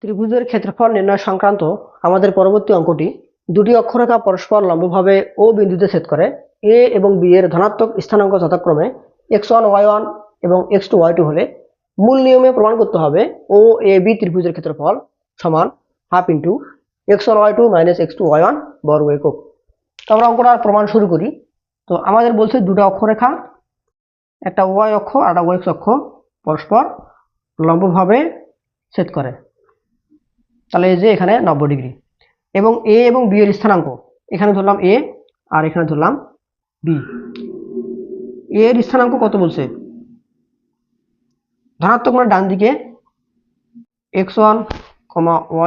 ত্রিভুজের ক্ষেত্রফল নির্ণয় সংক্রান্ত আমাদের পরবর্তী অঙ্কটি দুটি অক্ষরেখা পরস্পর লম্বভাবে ও বিন্দুতে ছেদ করে এ এবং বি এর ধনাত্মক স্থানাঙ্ক যথাক্রমে x1 y1 এবং x2 y2 হলে মূল নিয়মে প্রমাণ করতে হবে ও এ বি ত্রিভুজের ক্ষেত্রফল সমান half into x1 y2 minus x2 y1 বর্গ একক। তো আমরা অঙ্কটার প্রমাণ শুরু করি। তো আমাদের বলছে দুটো অক্ষরেখা, একটা y অক্ষ আর একটা x অক্ষ পরস্পর লম্বভাবে ছেদ করে, তাহলে এই যে এখানে 90 ডিগ্রি এবং এ এবং বি এর স্থানাঙ্ক এখানে ধরলাম এ আর এখানে ধরলাম বি। এর স্থানাঙ্ক কত বলছে? ধনাত্মক মানে ডান দিকে x1,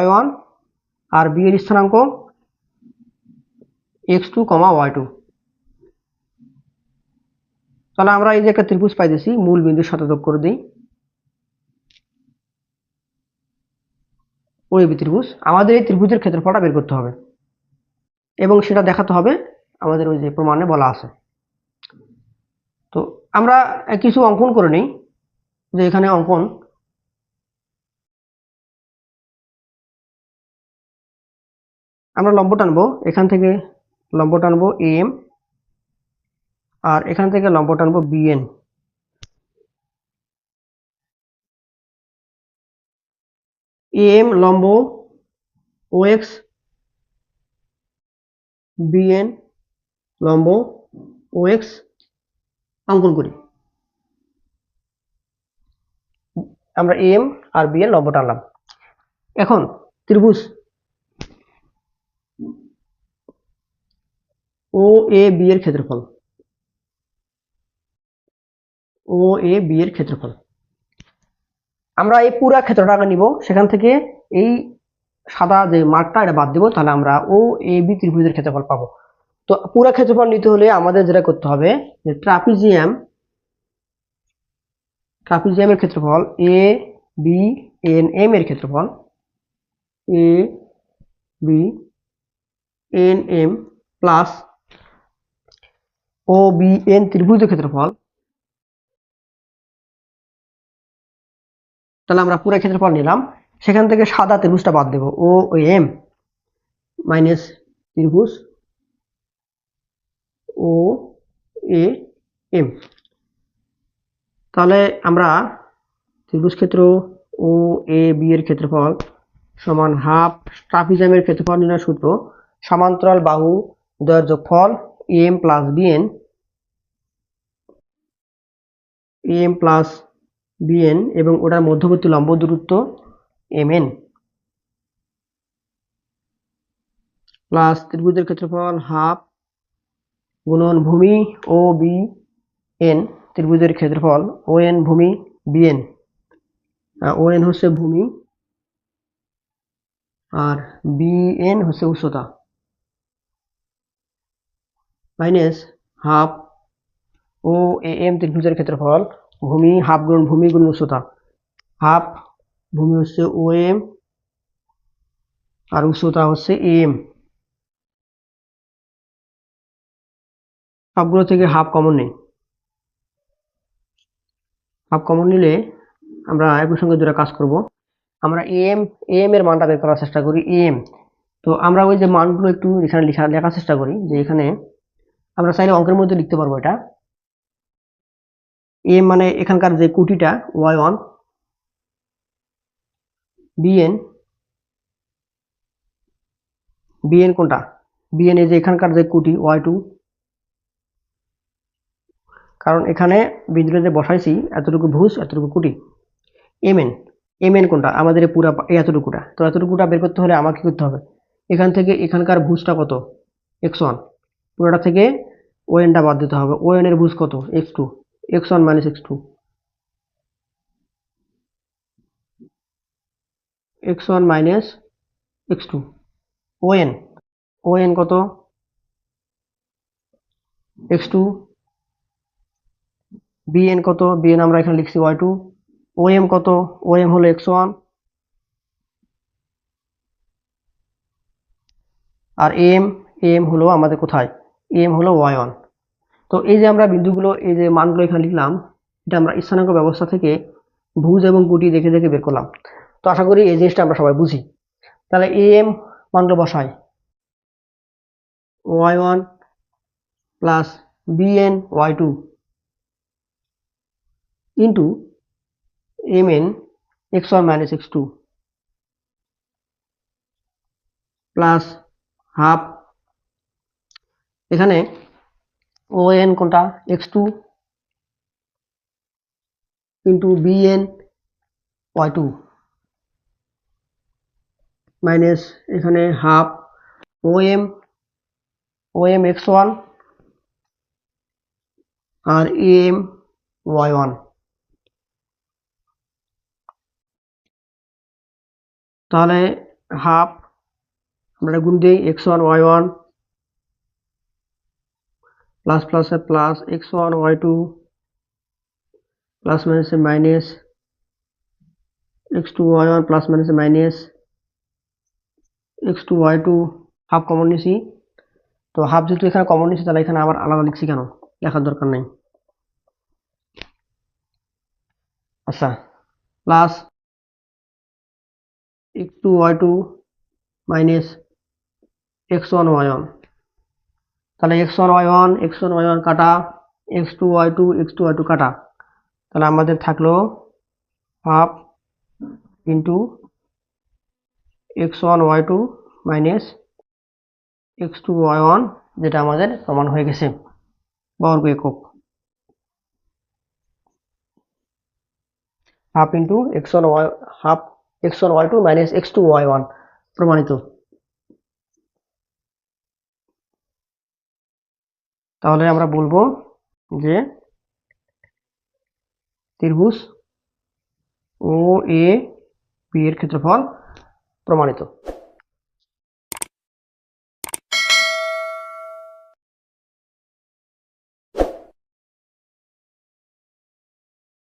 y1 আর বি এর স্থানাঙ্ক x2, y2। তাহলে আমরা এই যে একটা ত্রিভুজ পাইতেছি, মূল বিন্দুর সাথে যোগ করে দিই ওই ত্রিভুজ। আমাদের এই ত্রিভুজের ক্ষেত্রফলটা বের করতে হবে এবং সেটা দেখাতে হবে আমাদের ওই যে প্রমাণে বলা আছে। তো আমরা কিছু অঙ্কন করে নিই, যে এখানে অঙ্কন আমরা লম্ব টানবো, এখান থেকে লম্ব টানবো এম আর এখান থেকে লম্ব টানবো বিএন। এম লম্ব ও এক্স, বিএন লম্ব ও এক্স অঙ্কন করি। আমরা এম আর বিএন লম্ব টানলাম। এখন ত্রিভুজ ও এ বি এর ক্ষেত্রফল, ও এ বি এর ক্ষেত্রফল আমরা এই পুরা ক্ষেত্রটাকে নিব, সেখান থেকে এই সাদা যে মার্কটা এটা বাদ দেব, তাহলে আমরা ও এ বি ত্রিভুজের ক্ষেত্রফল পাবো। তো পুরা ক্ষেত্রফল নিতে হলে আমাদের যেটা করতে হবে যে ট্রাপিজিয়ামের ক্ষেত্রফল এ বি এন এম এর ক্ষেত্রফল A B N M plus O B N ত্রিভুজের ক্ষেত্রফল। তাহলে আমরা পুরো ক্ষেত্রফল নিলাম, সেখান থেকে সাদা ত্রিভুজটা বাদ দেব, ও এম মাইনাস ত্রিভুজ ও এ এম। তাহলে আমরা ত্রিভুজ ক্ষেত্র ও এ বি এর ক্ষেত্রফল সমান হাফ ট্রাপিজিয়ামের ক্ষেত্রফল নির্ণয় সূত্র সমান্তরাল বাহু দ্বয়ের যোগফল M plus BN, M plus BN এবং ওটার মধ্যবর্তী লম্ব দূরত্ব এম এন প্লাস ত্রিভুজের ক্ষেত্রফল হাফ গুণন ভূমি ও বি এন ত্রিভুজের ক্ষেত্রফল ও এন ভূমি বিএন, ও এন হচ্ছে ভূমি আর বিএন হচ্ছে উচ্চতা, মাইনাস হাফ ও এম ত্রিভুজের ক্ষেত্রফল ভূমি হাফ গুণ ভূমি গুণ উচ্চতা, হাফ ভূমি হচ্ছে ও এম আর উচ্চতা হচ্ছে এম। সবগুলো থেকে হাফ কমন নেই, হাফ কমন নিলে আমরা একই সঙ্গে দুটো কাজ করব। আমরা এম এর মানটা বের করার চেষ্টা করি এম। তো আমরা ওই যে মানগুলো একটু এখানে লেখার চেষ্টা করি, যে এখানে আমরা চাইলে অঙ্কের মধ্যে লিখতে পারবো এটা। এম মানে এখানকার যে কুটিটা y1, বিএন বিএন কোনটা বিএন এই যে এখানকার যে কুটি y2, কারণ এখানে বিন্দুটা যে বসাইছি এতটুকু ভুজ এতটুকু কুটি। এমএন এমএন কোনটা আমাদের পুরা এতটুকুটা, তো এতটুকুটা বের করতে হলে আমাকে কি করতে হবে, এখান থেকে এখানকার ভুজটা কত x1, পুরোটা থেকে ওএনটা বাদ দিতে হবে, ওএন এর ভুজ কত x2, x1 minus x2, x1 minus x2 ওএন, ওএন কত x2, বিএন কত বিএন আমরা এখানে লিখছি y2, ওএম কত ওএম হলো x1 আর এম এম হলো আমাদের কোথায় এম হলো y1। তো এই যে আমরা বিন্দুগুলো এই যে মানগুলো এখানে লিখলাম, এটা আমরা স্থানাঙ্ক ব্যবস্থা থেকে ভুজ এবং কুটি দেখে দেখে বের করলাম। তো তো আশা করি এই জিনিসটা আমরা সবাই বুঝি। তাহলে am মানগুলো বসাই, y1 plus bn y2 into mn x1 minus x2 plus half, এখানে on কোনটা x2 into bn y2 minus এখানে হাফ om x1 আর am y1। তাহলে হাফ আমরা গুণ দিই x1 y1 প্লাস প্লাসে প্লাস x1 y2 প্লাস মাইনাসে মাইনাস x2 y1 প্লাস মাইনাসে minus x2 y2 half common নিছি। তো হাফ যেহেতু এখানে কমন নিছি তাহলে এখানে আবার আলাদা লিখছি কেন, লেখার দরকার নেই। আচ্ছা, plus x2 y2 minus x1 y1, তাহলে x1 y1 কাটা, x2 y2 কাটা, তাহলে আমাদের থাকলো half into x1 y2 minus x2 y1, যেটা আমাদের প্রমাণ হয়ে গেছে বর্গ একক। Half into half x1 y2 minus x2 y1 প্রমাণিত। তাহলে আমরা বলবো যে ত্রিভুজ ও এ বি এর ক্ষেত্রফল প্রমাণিত।